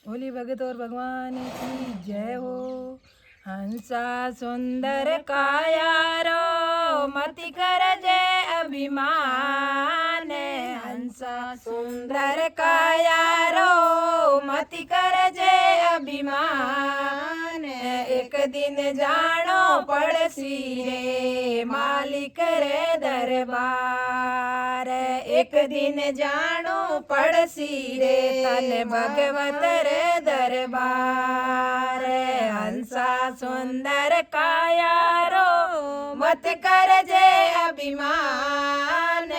भोली भगत और भगवान की जय हो। हंसा सुंदर काया रो मति कर जय अभिमान। हंसा सुंदर काया रो मति कर जय अभिमान। एक दिन जानो पड़सी रे मालिक रे दरबार। एक दिन जानो पड़सी रे तन भगवत रे दरबार। हंसा सुंदर काया रो मत कर जय अभिमान।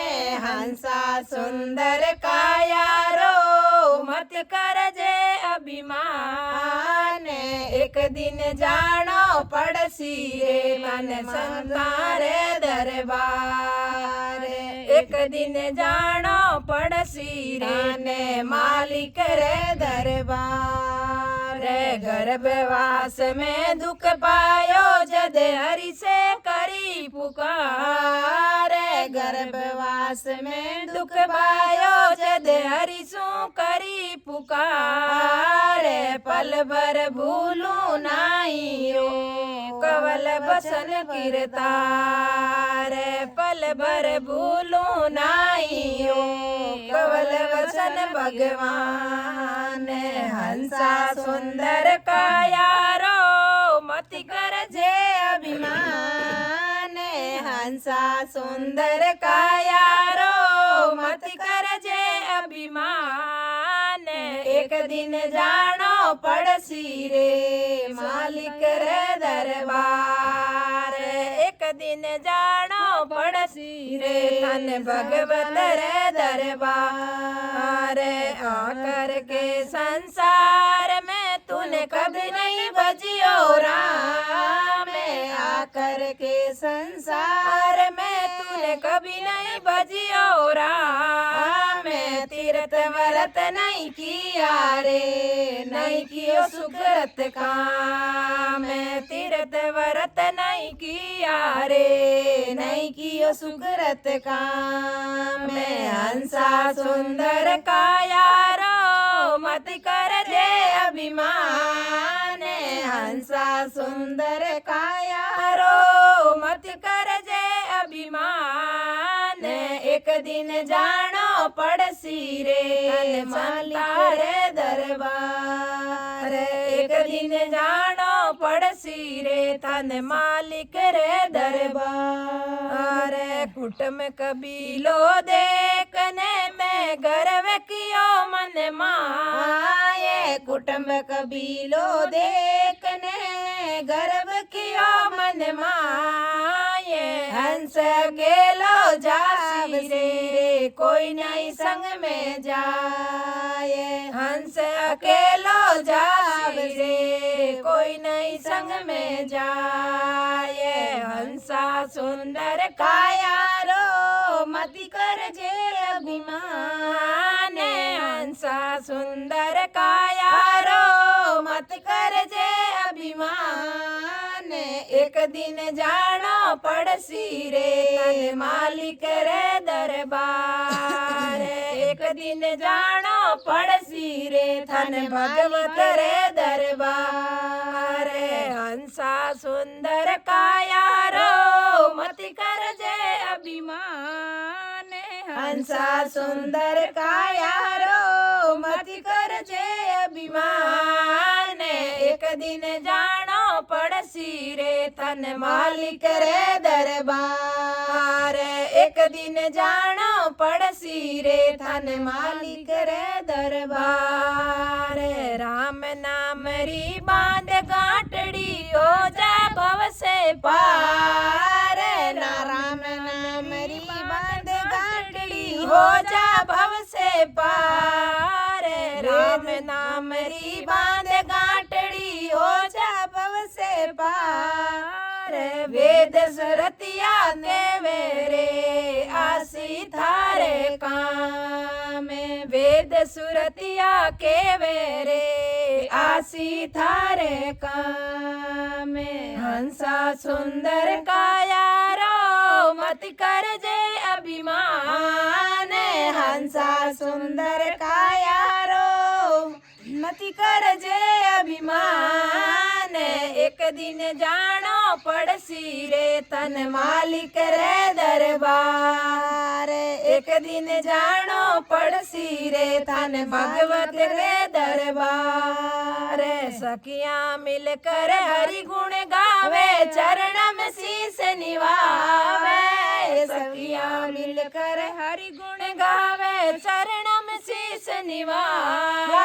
हंसा सुंदर काया रो मत कर जय अभिमान। एक दिन जानो पड़सी रे मन संतारे दरबार। एक दिन जानो पड़सी रे ने मालिक रे दरबार। गर्भवास में दुख पायो जद हरि से करी पुकार। गर्भवास में दुख पायो जद हरि सु करी पुकार। पल भर भूलू नाई रो कवल बसन कीरतार। पल भर भूलू नाई रो कवल बसन भगवान। हंसा सुंदर काया रो मति कर जय अभिमान। हंसा सुंदर काया रो मति कर जय अभिमान। एक दिन जानो पड़सी रे मालिक रे दरबार। एक दिन जानो पड़सी रे धन भगवत रे दरबार। आकर के संसार में तूने कभी नहीं बजियो राम। आकर के संसार में तूने कभी नहीं बजियो राम। तीर्थ व्रत नहीं किया रे नहीं कियो सुकृत काम। तीर्थ व्रत नहीं किया रे नहीं कियो सुकृत काम। हंसा सुंदर काया रो मत कर जय अभिमान। हंसा सुंदर काया रो मत कर जय अभिमान। एक दिन जानो पड़सी रे संतारे दरबार। एक दिन जानो पड़सी रे तन मालिक रे दरबार। कुटुम कबीलो देखने में गर्व कियो मन माये। कुटुम कबीलो देखने में गर्व कियो मन माये। हंस अकेलो जासी रे कोई नहीं संग में जाए। हंस अकेलो जासी रे कोई नहीं संग में जाए। हंसा सुंदर काया रो मति कर जय अभिमान। हंसा सुंदर काया रो मत कर जय अभिमान। एक दिन जानो पड़सी रे तन मालिक रे दरबार। एक दिन जानो पड़सी रे धन भगवत रे दरबार। हंसा सुंदर काया रो मति कर जय अभिमान। हंसा सुंदर काया रो मति कर जय अभिमान। एक दिन जानो पड़सी रे तन मालिक रे दरबार। एक दिन जानो पड़सी रे धन मालिक रे दरबार। राम नाम री बांध गांठड़ी हो जा भव से पार। राम नाम री बांध गांठड़ी हो जा भव से पार। राम नाम री बांध गांठड़ी हो जा भव से पार। वेद सुरतिया देवे रे आसी थारे काम। वेद सुरतिया के वेरे आसी थारे काम। हंसा सुंदर काया रो मत कर जय अभिमान। हंसा सुंदर काया रो मत मती कर जे अभिमान एक दिन जानो पड़सी रे तन मालिक रे दरबार एक दिन जानो पड़सी रे तन भगवत रे दरबार सखियां मिलकर हरि गुण गावे चरण में शीस निवावे सखियां मिलकर हरि गुण गावे चरण में शीस निवावे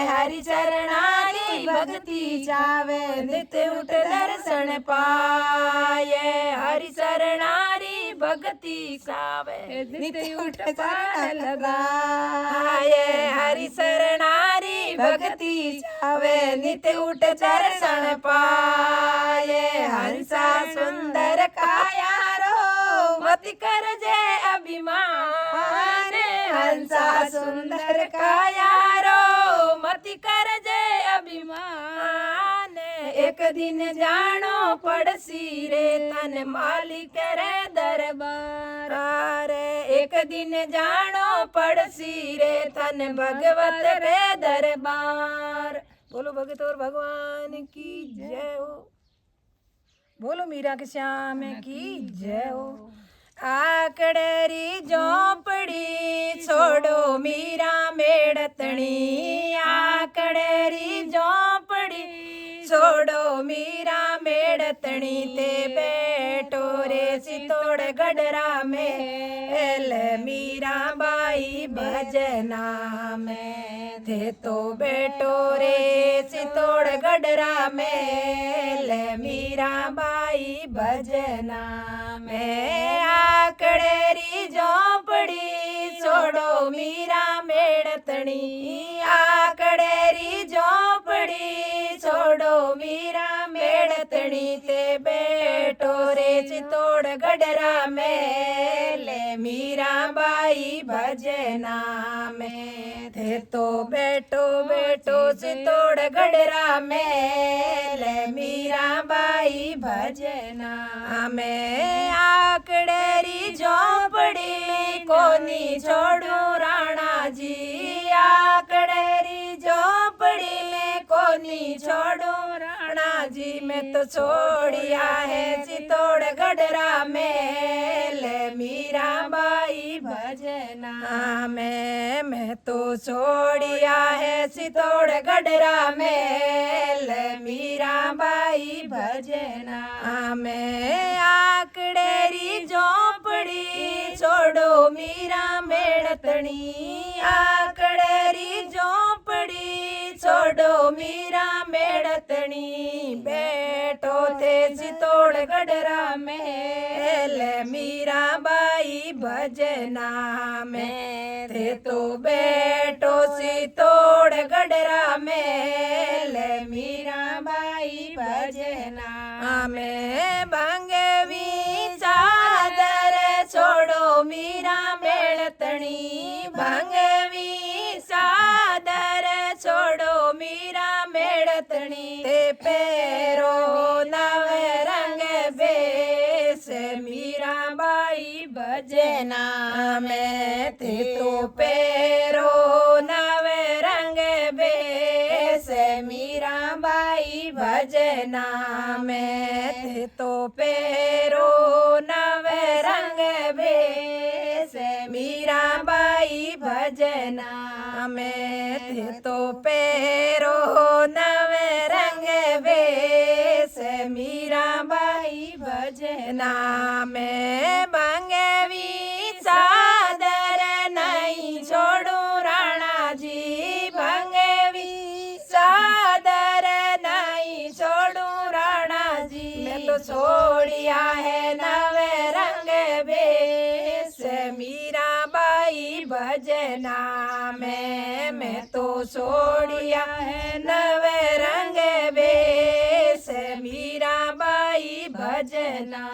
हरि चरणारी भक्ति जावे नित्य उठ दर्शन पाए हरि चरणारी भक्ति सावे नित्य उठ चरण लगाए हरि चरणारी भक्ति जावे नित्य उठ दर्शन पाए हंसा सुंदर काया रो मति कर जे अभिमान हंसा सुंदर काया रो मति कर जे अभिमान एक दिन जानो पड़सी रे तन मालिक रे दरबार एक दिन जानो पड़सी रे तन भगवत रे दरबार। बोलो भगत और भगवान की जय हो। बोलो मीरा के श्याम की जय हो। आकड़ेरी झोंपड़ी छोड़ो मीरा मेड़तणी आकड़ेरी झोंपड़ी छोड़ो मीरा मेड़तणी ते बैठो रे सितोड़ गडरा में एल मीरा बाई भजना में थे तो बैठो रे सितोड़ गडरा में एल मीरा बाई भजना में आकड़ेरी झोंपड़ी छोड़ो मीरा मेड़तणी आकड़ेरी झोंपड़ी छोड़ो मीरा मेड़तणी ते बैठो रे चितोड़ गडरा में ले मीरा बाई भजना में थे तो बैठो बैठो चितोड़ गडरा में ले मीरा बाई भजना में आकड़ेरी झोंपड़ी कोनी छोड़ू राणा जी आकड़ेरी झोंपड़ी में कोनी छोड़ू राणा जी मैं तो छोड़िया है चितौड़ गडरा में ले मीरा बाई भजना में मैं तो छोड़िया है चितौड़ गडरा में ले मीरा बाई भजना में आकड़ेरी झोंपड़ी छोड़ो मीरा मेड़तणी आकड़ेरी झोंपड़ी छोड़ो मीरा मेड़तणी बैठो थे चितौड़ गडरा में ले मीरा बाई भजना में थे तो बैठो चितौड़ गडरा में ले मीरा बाई भजना में भंगवी चादर छोड़ो मीरा मेड़तणी भंगवी चादर छोड़ो मीरा मेड़तणी ते पैरो नव रंग बेस मीरा बाई भजना में ते तो पैरो नव रंग बेस मीरा बाई भजना में थे तो पैरो नव रंग बेस मीरा बाई भजना में थे तो पैरो नव रंग बेस मीरा बाई भजना में भंगवी चादर नहीं छोड़ू राणा जी भंगवी चादर नहीं छोड़ू राणा जी मैं तो छोड़िया है नव रंग बेस मीरा बाई भजना में मैं तो छोड़िया है नव रंग बेस मीरा बाई भजना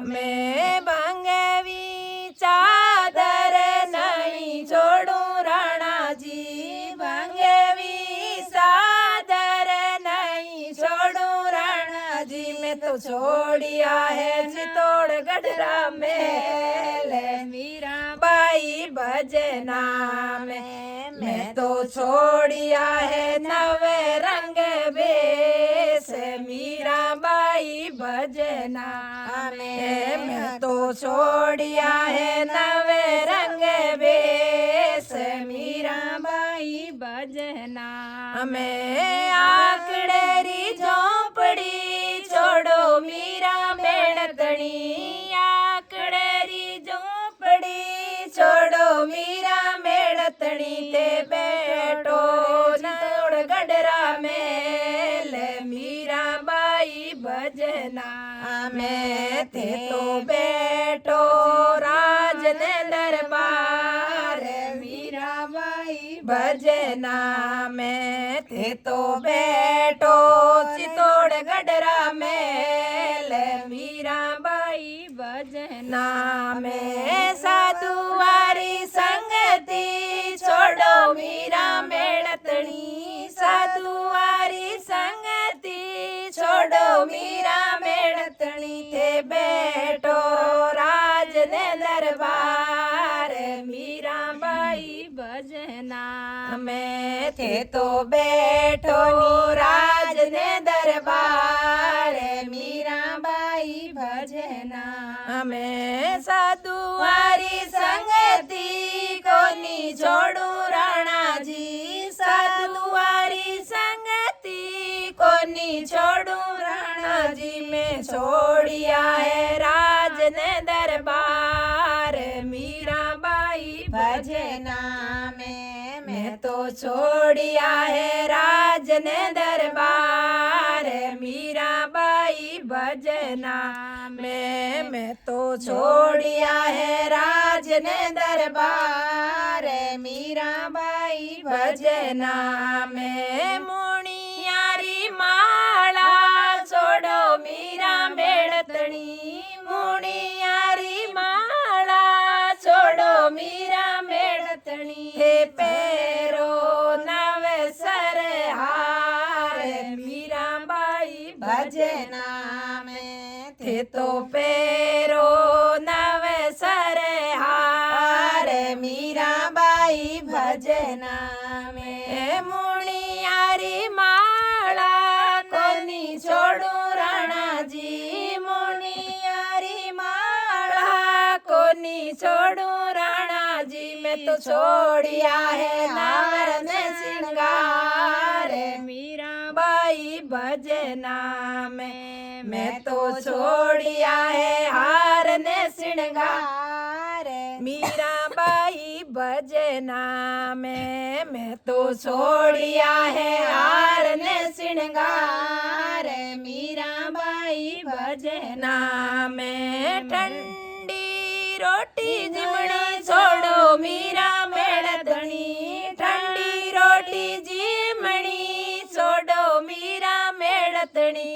में भंगवी चादर नहीं छोड़ू राणा जी भंगवी चादर नहीं छोड़ू राणा जी मैं तो छोड़िया है चितौड़ गडरा में ले मीरा बाई भजना में मैं तो छोड़िया है नवे रंग बेस मीराबाई भजना में मैं तो छोड़िया है नवे रंग बेस मीराबाई भजना में आकड़ेरी झोंपड़ी छोड़ो मीरा मेड़तणी आकड़ेरी झोंपड़ी छोड़ो मीरा मेड़तणी ते बैठो नौड़ गडरा मेल मीराबाई भजना में थे तो बैठो राज ने दरबार मीराबाई भजना में थे तो बैठो चितौड़ गडरा मेल मीराबाई भजना में साधुवारी संगति छोड़ो मीरा मेड़तणी साधुवारी संगति छोड़ो मीरा मेड़तणी थे बैठो राज ने दरबार मीराबाई भजना में थे तो बैठो राज ने दरबार मीराबाई भजना में साधुवारी संगति कोनी छोड़ू राणा जी साधुवारी संगति कोनी छोड़ू राणा जी में छोड़िया है राज ने दरबार मीराबाई भजना में मैं तो छोड़िया है राज ने दरबार मीराबाई भजना में मैं तो छोड़िया है राज ने दरबार मीराबाई भजना में मुनियारी माला छोड़ो मीरा मेड़तणी मुनियारी माला छोड़ो मीरा मेड़तणी थे पैरो नव सरहार मीराबाई भजना में थे तो पैरो नव सरहार मीराबाई भजना में मुनियारी माला कोनी छोड़ू राणा जी मुनियारी माला कोनी छोड़ू राणा जी मैं तो छोड़िया है नार ने सिंगार मीराबाई भजना में मैं तो छोड़िया है हार ने श्रृंगार मीराबाई भजना में मैं तो छोड़िया है हार ने श्रृंगार मीराबाई भजना में ठंडी रोटी जिमणी छोड़ो मीरा मेड़तणी ठंडी रोटी जिमणी छोड़ो मीरा मेड़तणी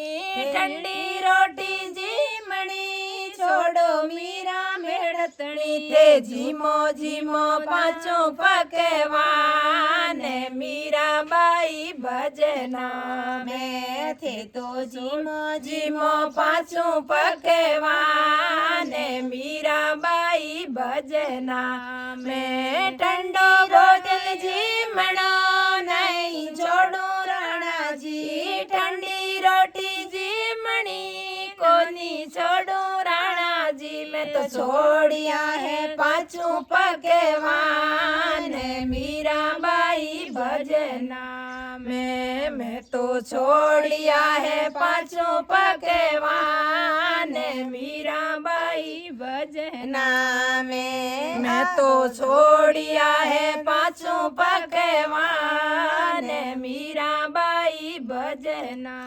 ठंडी रोटी जिमणी छोड़ो मीरा मेड़तणी ते जीमो जीमो पाँचों पकवान मीराबाई भजना में थे तो जीमो जीमो पाँचों पकवान मीराबाई भजना में ठंडो बोतल जीमणो नहीं छोड़ू राणा जी ठंडी रोटी जीमणी कोनी छोड़ू राणा जी मैं तो छोड़िया है पाँचों पकवान मीराबाई भजना में मैं तो छोड़िया है पाँचों पकवान मीराबाई भजना में मैं तो छोड़िया है पाँचों पकवान मीराबाई भजना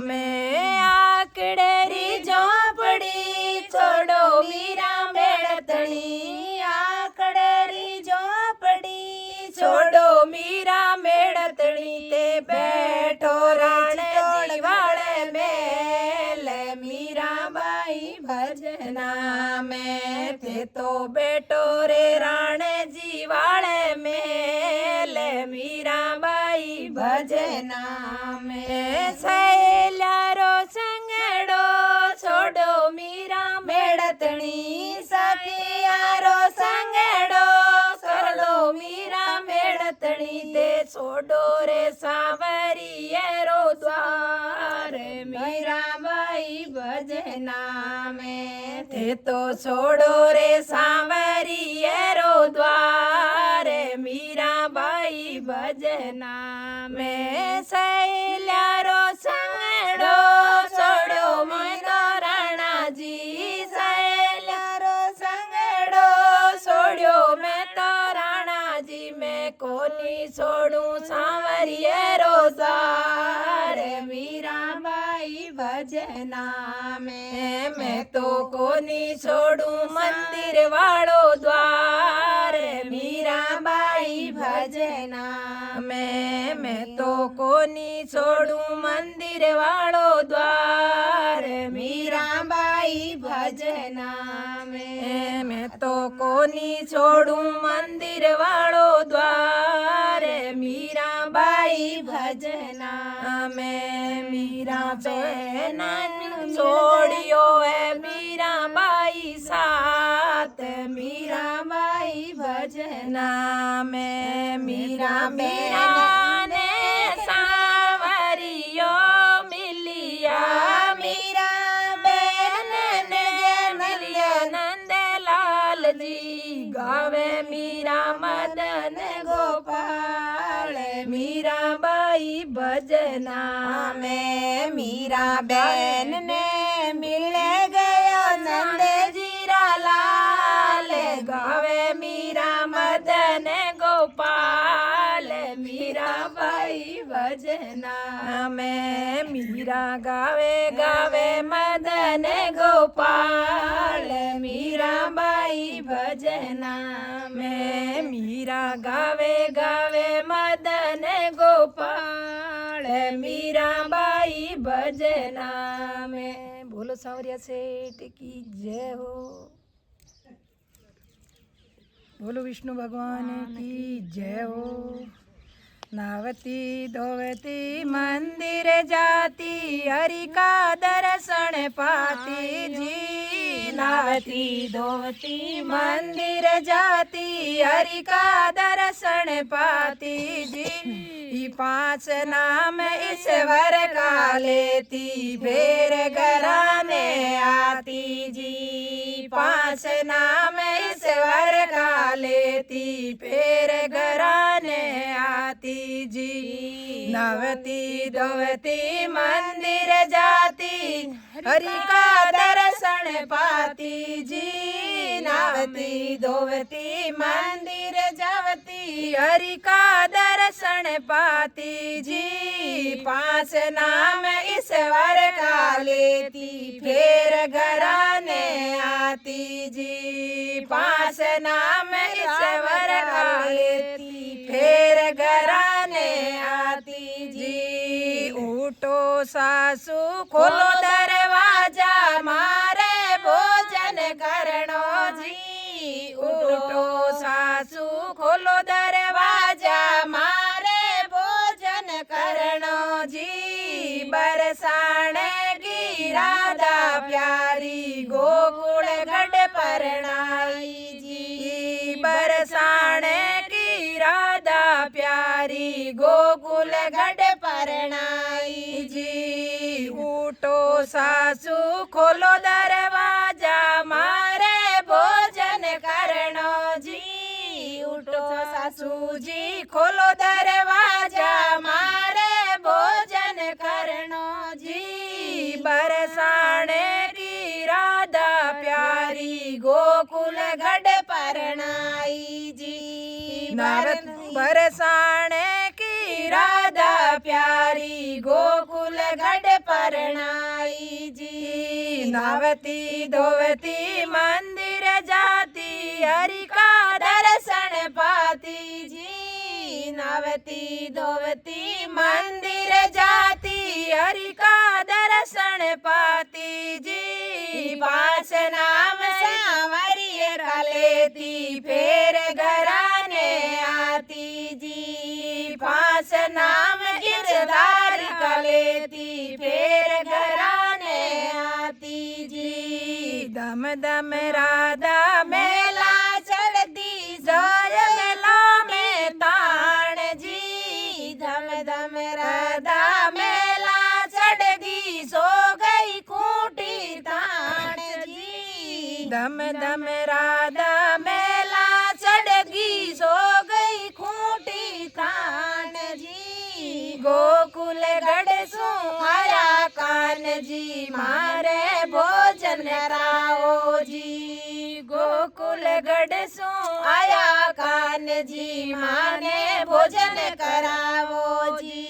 में आकड़ेरी झोंपड़ी छोड़ो मीरा मेड़तणी आकड़ेरी झोंपड़ी छोड़ो मीरा मेड़तणी ते बैठो राणे जीवाड़े मेल मीराबाई भजना में थे तो बैठो रे राणे जीवाड़े मेल मीराबाई भजना में सहेल्यारो संगड़ो छोड़ो मीरा मेड़तणी सखियारो संगड़ो कर लो मीरा मेड़तणी ते छोड़ो रे सांवरिये रो द्वार मीराबाई भजना में ते तो छोड़ो रे सांवरिये रो द्वार मीराबाई भजना में सैल्या रो संगड़ो छोड़ो मनो राणाजी सैल्या रो संगड़ो छोड़ो मैं तो राणाजी मैं कोनी छोड़ू सांवरिये रो द्वार मीराबाई भजना में मैं तो कोनी छोड़ू मंदिर वालो द्वार मीराबाई भजना में मैं तो कोनी छोड़ू मंदिर वालो द्वार मीराबाई भजना में मैं तो कोनी छोड़ू मंदिर वालो द्वार मीराबाई भजना में मीरा बहन छोड़ियो है मीराबाई साथ मीराबाई भजना में मीरा ने सांवरियो मिलिया मीरा बहन ने मिलिया नंदलाल जी गावे मीरा मदन गोपाल मीराबाई भजना में मीरा बहन ने मिल गयो नंद जीरा लाल गावे मीरा मदन गोपाल मीराबाई भजना में मीरा गावे गावे मदन गोपाल मीराबाई भजना में मीरा गावे गावे मदन गोपाल मीराबाई भजना में। बोलो सांवरिया सेठ की जय हो। बोलो विष्णु भगवान की जय हो। नावती धोवती मंदिर जाती हरि का दर्शन पाती जी नावती धोवती मंदिर जाती हरि का दर्शन पाती जी 5 नाम ईश्वर का लेती फिर घराने आती जी 5 नाम ईश्वर का लेती फिर घराने आती जी नावती धोवती मंदिर जाती हरि का दर्शन पाती जी नावती धोवती मंदिर जावती हरि का दर्शन पाती जी 5 नाम ईश्वर का लेती फिर घराने आती जी 5 नाम ईश्वर का लेती फिर घराने आती जी उठो सासू खोलो दरवाजा मारे भोजन करनो जी उठो सासू खोलो दरवाजा मारे भोजन करनो जी बरसाने की राधा प्यारी गोकुल गढ़ परणाई जी बरसाने की राधा प्यारी गोकुल गढ़ परणाई जी उठो सासू खोलो दरवाजा मारे भोजन करनो जी उठो सासू जी खोलो दरवाजा मारे भोजन करनो जी बरसाने की राधा प्यारी गोकुल गढ़ परणाई जी बरसाने की राधा प्यारी गोकुल गढ़ परणाई जी नावती धोवती मंदिर जाती हरि का दर्शन पाती जी नावती धोवती मंदिर जाती हरि का दर्शन पाती जी 5 नाम सांवरिये का लेती फिर घराने आती जी 5 नाम गिरधारी का लेती फिर घराने आती जी दम दम राधा मेला चढ़ती जय मेला में ताण जी राधा मेला चढ़गी सो गई खूंटी तान जी। धम धम राधा मेला चढ़गी सो गई खूंटी तान जी। गोकुल गढ़ सु आया कान जी मारे भोजन कराओ जी। गोकुल गढ़ सु आया कान जी माने भोजन कराओ जी।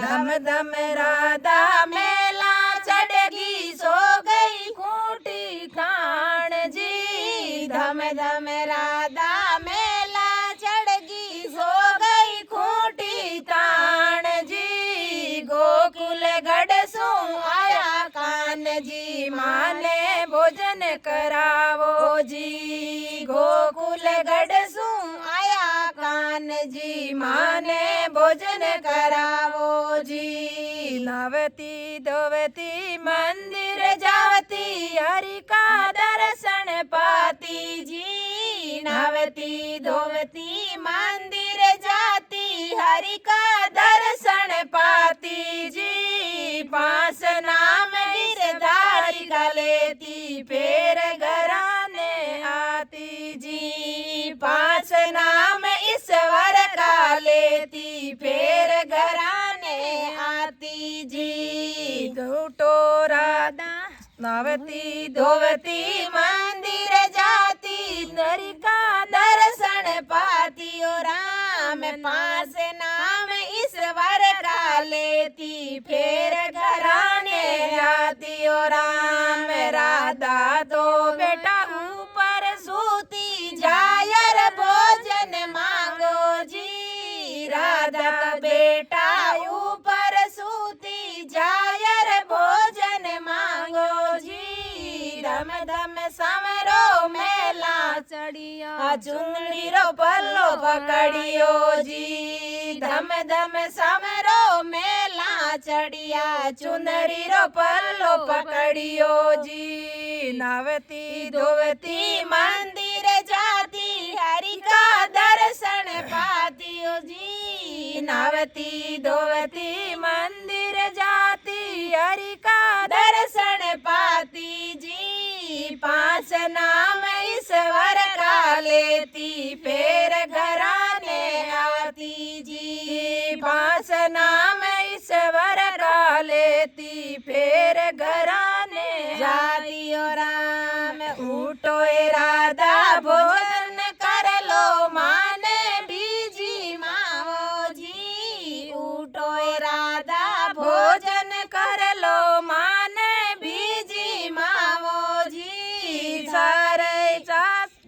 धम धम राधा मेला चढ़गी सो गई खूंटी खान जी। धम धम राधा मेला चढ़गी सो गई खूंटी तान जी। गोकुल गढ़ सु आया कान जी माने भोजन करावो जी। गोकुल गढ़ सु आया कान जी माने भोजन करावो जी। नवती धोवती मंदिर जावती हरि का दर्शन पाती जी। नवती धोवती मंदिर जाती हरि का दर्शन पाती जी। पास नाम गिरधारी का लेती फिर घराने आती जी। पास नाम ईश्वर का लेती फिर घराने आती जी। झूठो राधा नवती धोवती मंदिर जाती हरि का दर्शन पाती ओ राम। पास नाम ईश्वर का लेती फिर घराने आती ओ राम। राधा तो बेटा ऊपर सूती जायर भोजन मांगो जी। राधा तो बेटा ऊपर सूती जायर भोजन मांगो जी। धम धम समरो मेला चढ़िया चुनरी रो पल्लो पकड़ियो जी। धम धम समरो मेला चढ़िया चुनरी रो पल्लो पकड़ियो जी। नवती धोवती मंदिर जाती हरि का दर्शन पातियो जी। नवती धोवती मंदिर जाती हरि का दर्शन पाती जी। पास नाम ईश्वर का लेती फिर घराने आती जी। पास नाम ईश्वर का लेती फिर घराने जाती ओ राम। उठो ए राधा भोजन कर लो माने बीजी माओ जी। उठो ए राधा भोजन कर लो माने बीजी माओ जी।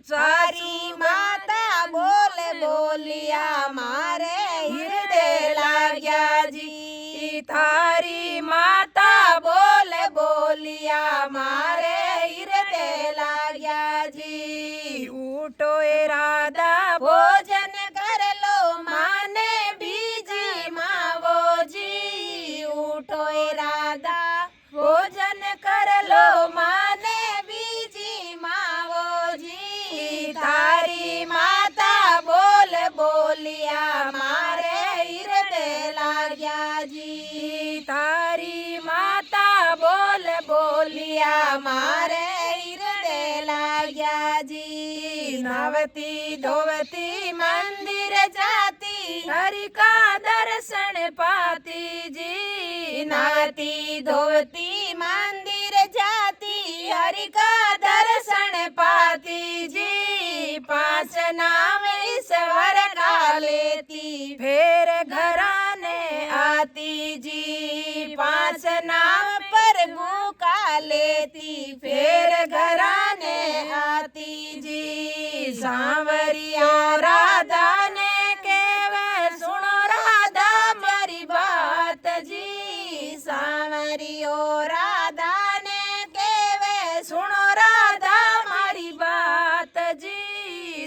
सारी माता बोल बोलिया मारे हृदय लाग्या जी। थारी माता बोल बोलिया मारे हृदय लाग्या जी। उठो ए राधा भोजन कर लो माने बीजी मावो जी। उठो ए राधा भोजन कर लो माने बीजी मावो जी। थारी माता बोल बोलिया मारे हृदय लाग्या जी। थारी माता बोल बोलिया मारे हृदय लाग्या जी। नवती धोवती मंदिर जाती हरि का दर्शन पाती जी। नवती धोवती मंदिर जाती हरि का दर्शन पाती जी। पास नाम ईश्वर का लेती फिर घराने आती जी। पास नाम प्रभु का लेती फिर घराने आती जी। सांवरिया राधा ने केवे सुनो राधा मेरी बात जी। सांवरियो राधा ने केवे सुनो राधा मारी बात जी।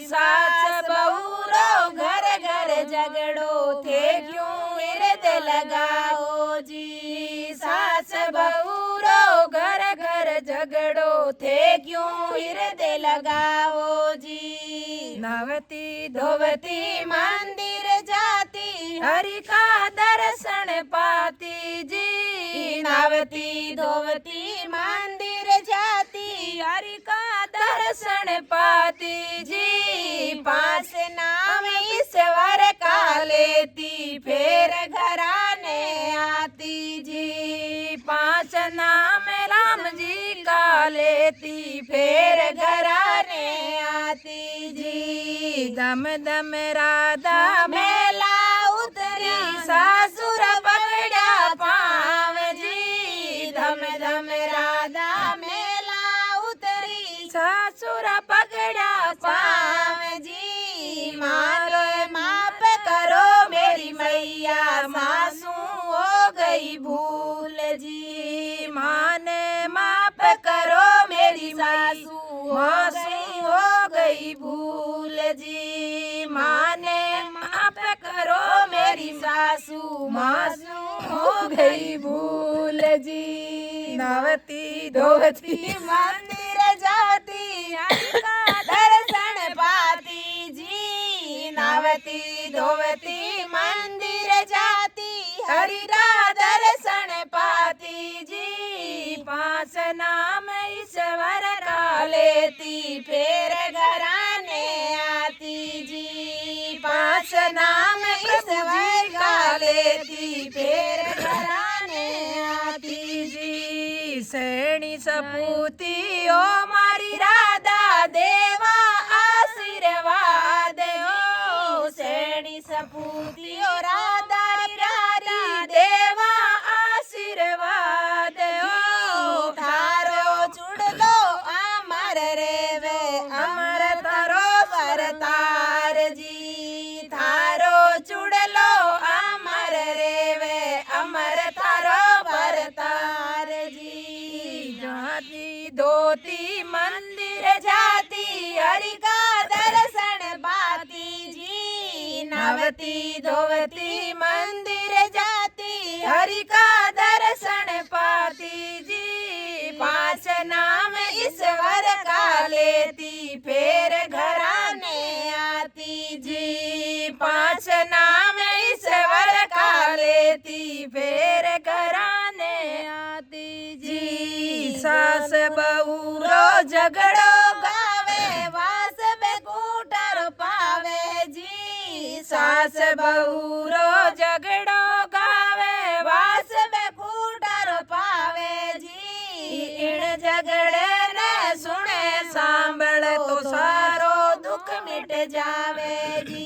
सास बहू रो घर घर झगड़ो थे क्यों हृदय लगाओ जी। सास बहू रो घर घर झगड़ो थे क्यों हृदय लगाओ जी। नवती धोवती मंदिर जाती हरि का दर्शन पाती जी। नवती धोवती मंदिर जाती हरि का दर्शन पाती जी। 5 नाम ईश्वर का लेती फिर घराने आती जी। 5 नाम राम जी का लेती फिर घराने आती जी। दम दम राधा मेला उतरी सासुर पकड़ा पाँव जी। दम दम राधा मेला उतरी सासुर पकड़ा पाँव जी। मारो माप करो मेरी मैया मासूम हो गई भूल जी। माने माप करो मेरी सासू मासूम हो गई भूल जी। माने माप करो मेरी सासू मासूम हो गई भूल जी। नवती धोवती मंदिर जाती हरि का दर्शन पाती जी। नवती धोवती मंदिर जाती हरि का दर्शन पाती जी। 5 नाम ईश्वर का लेती फिर घराने आती जी। 5 नाम ईश्वर का लेती फिर घराने आती जी। सैणी सपूती ओ मारी राधा देवा आशीर्वाद हो। सैणी सपूती ओ राधा रारी देवा आशीर्वाद हो। थारो चुड़लो अमर रेवे अमर तारो परतार जी। थारो चुड़लो अमर रेवे अमर तारो परतार जी। जाती धोती मंदिर जाती हरि का दर्शन पाती जी। नवती धोवती मंदिर जाती हरि का दर्शन पाती जी। 5 नाम ईश्वर का लेती फिर घराने आती जी। 5 नाम ईश्वर का लेती फिर घराने आती जी। सास बहू रो झगड़ो गावे वास बेकूटर पावे जी। सास बहू रो झगड़ो गावे वास बेकूटर पावे जी। इन झगड़े ने सुने सांभळ तो सारो दुख मिट जावे जी।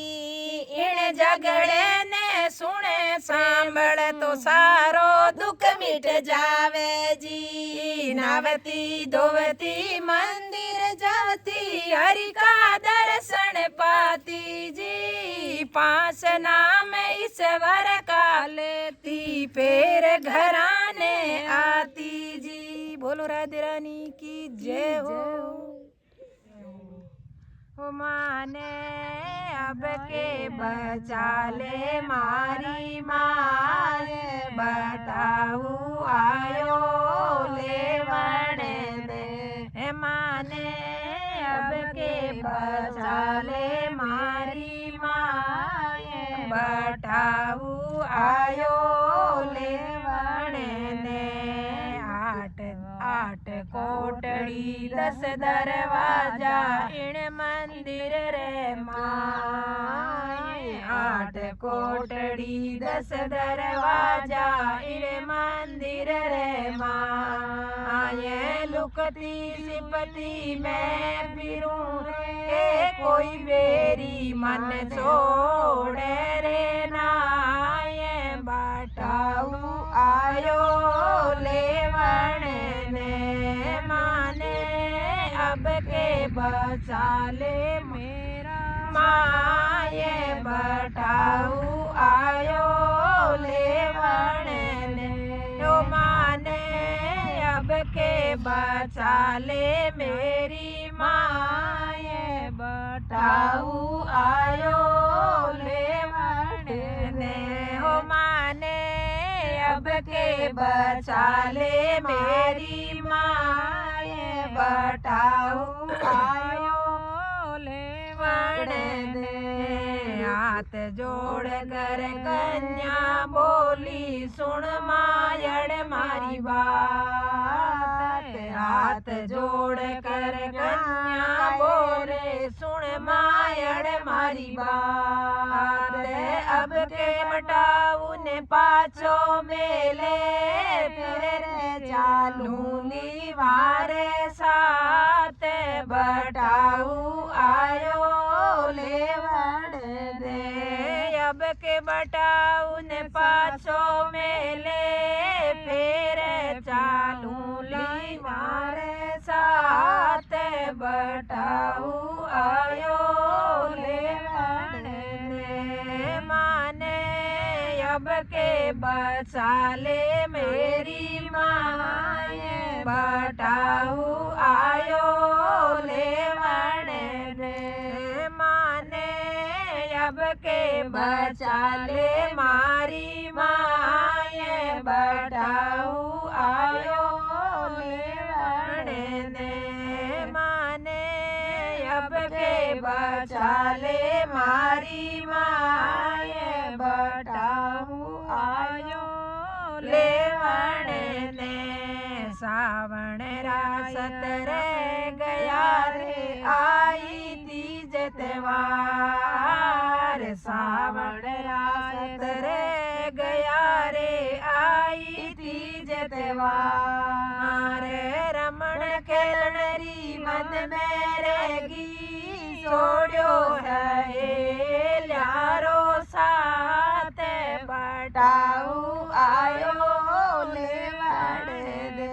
इन झगड़े ने सुने सांभळ तो सारो दुख मिट जावे जी। नवती धोवती मंदिर जाती हरि का दर्शन पाती जी। 5 नाम ईश्वर का लेती फिर घराने आती जी। बोलो राधे रानी की जय हो। माने अब के बचा ले मारी माए बताऊ आयो लेवण दे। माने अब के बचा ले मारी माए बताऊ आयो लेवण दे। 8 कोटड़ी 10 दरवाजा इन मंदिर रे माए। 8 कोटड़ी 10 दरवाजा इन मंदिर रे माए। लुकती सिपती मैं फिरूं रे कोई मेरी मन छोड़े रे नाए। बाटाऊ आयो लेवण ने माने अब के बचा ले मेरा माए। बटाऊ आयो लेवण ने ओ माने अब के बचा ले मेरी माए। बटाऊ आयो लेवण ने हो माने अब के बचा ले मेरी माए। बटाऊ आयो लेवण हाथ जोड़ कर कन्या बोली सुन मायड़ मारी बात। हाथ जोड़ कर कन्या बोले सुन मायड़ मारी बात। अब के बटाऊ ने पाछो मेले फिर चालूंगी वारे साथ। बटाऊ आयो लेवण दे। अब के बटाऊ ने पाछो मेले फिर चालूंगी वारे साथ। बटाऊ आयो लेवण दे। माने अब के बचाले मेरी माए। बटाऊ आयो लेवण दे। माने अब के बचाले मारी माए। बटाऊ आयो लेवण दे। माने अब के बचाले मारी माए। बटाऊ आयो लेवण दे। सावण रासत रे गया रे आई तीज त्योहार। सावण रासत रे गया रे आई तीज त्योहार। रमण खेलनरी मन में रहेगी छोड़ो है ल्यारो साथ। बटाऊ आयो लेवण दे।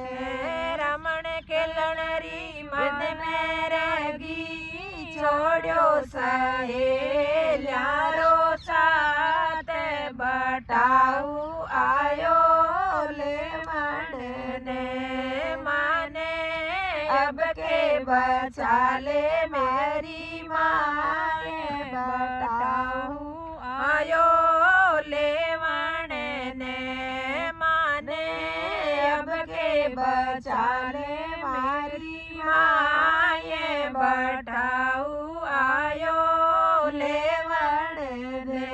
रमण खेलनरी मन में रहेगी छोड़ो सहे ल्यारो साथ। बटाऊ आयो लेवण दे। माने अब के बचाले मेरी माए। बटाऊ आयो लेवण दे। माने अब के बचाले मारी माए। बटाऊ आयो लेवण दे।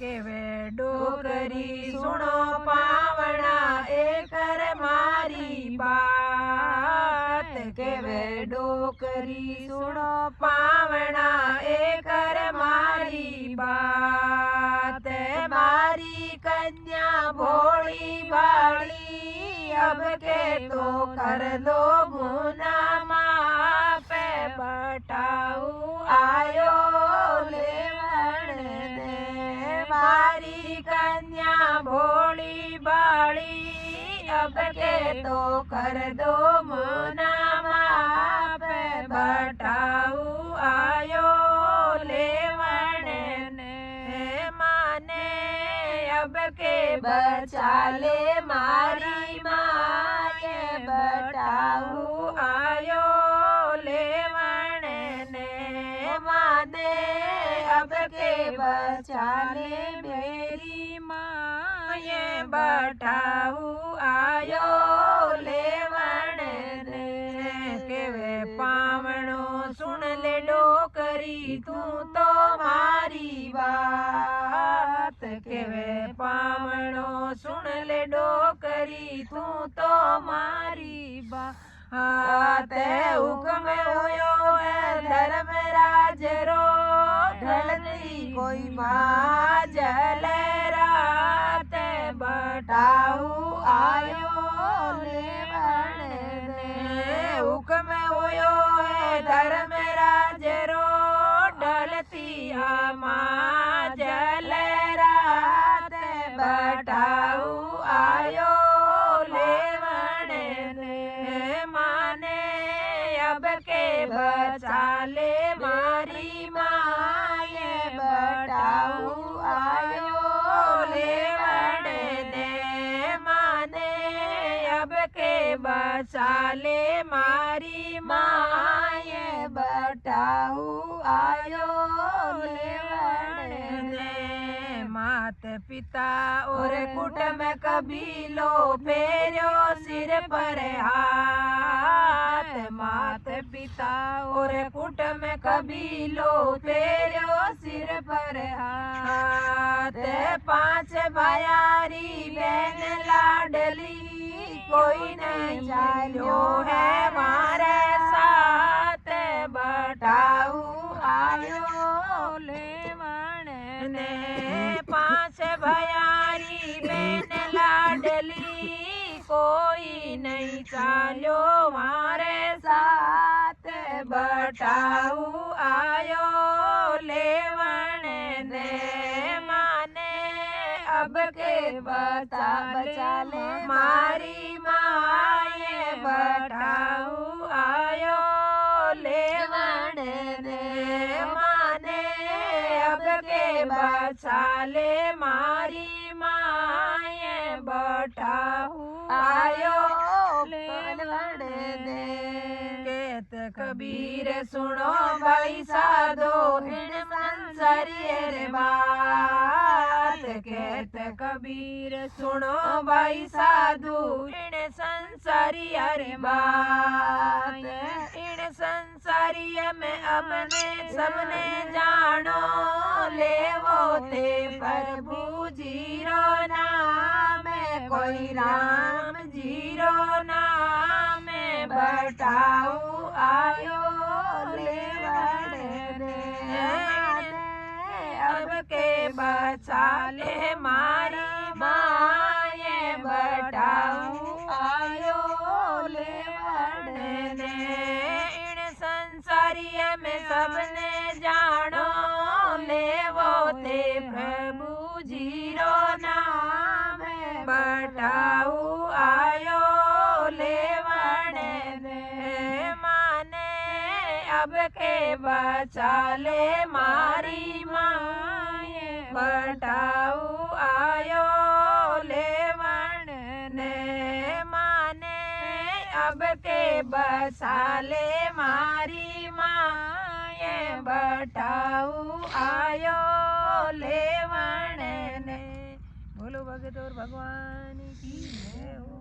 केवे डोकरी सुनो पावना एकर मारी बात। केवे डोकरी सुनो पावना एकर मारी बात। मारी कन्या भोली भाली अब के तो कर दो गुना माप। बटाऊ आयो लेवण दे। मारी कन्या भोली भाली अब के तो कर दो गुना माप। बटाऊ आयो लेवण दे। माने अब के बचाले मारी माए। बटाऊ आयो लेवण दे। माने अब के बचाले मेरी माए। बटाऊ आयो लेवण दे। केवे पावणो सुन ले डोकरी तू तो मारी बात। केवे पावणो सुन ले डोकरी तू तो मारी बात। हुक्म होयो है धर्मराज रो ढलती कोई माजल रात। बटाऊ आयो लेवण दे। हुक्म होयो है धर्मराज रो ढलती माजल रात। बटाऊ आयो लेवण दे। माने अब के बचाले मारी माए। बटाऊ आयो लेवण दे। माने अब के बचाले मारी माए। बटाऊ आयो लेवण दे। मात पिता और कुटुंब कबीलो फेर्यो सिर पर हाथ मात पिता और कुटुंब कबीलो फेर्यो सिर पर हाथ पांच भयारी बहन लाडली कोई नहीं चाल्यो है मारे साथ बटाऊ आयो लेवण ने पांच भयारी बहन लाडली कोई नहीं चाल्यो मारे साथ बटाऊ आयो लेवण ने माने अब के बचा ले मारी माए बटाऊ आयो लेवण ने माने अब के बचा ले मारी माए बटाऊ आयो लेवण ने कहत कबीर सुनो भाई साधो इन संसारी बात कहत कबीर सुनो भाई साधु इन संसारी अरे बात इन संसारी में अपने सबने जानो लेवो ते प्रभु जीरो नाम कोई राम जीरो नाम बटाऊ आयो लेवण ने अब के बचा ले मारी माए बटाऊ आयो लेवण ने इन संसारी में सबने जानो लेवो ते प्रभु जीरो नाम बटाऊ आयो लेवण ने माने अब के बचा ले मारी माए बटाऊ आयो लेवण ने माने अब के बचा ले मारी माए बटाऊ आयो लेवण ने। बोलो भगत और भगवान की जय हो।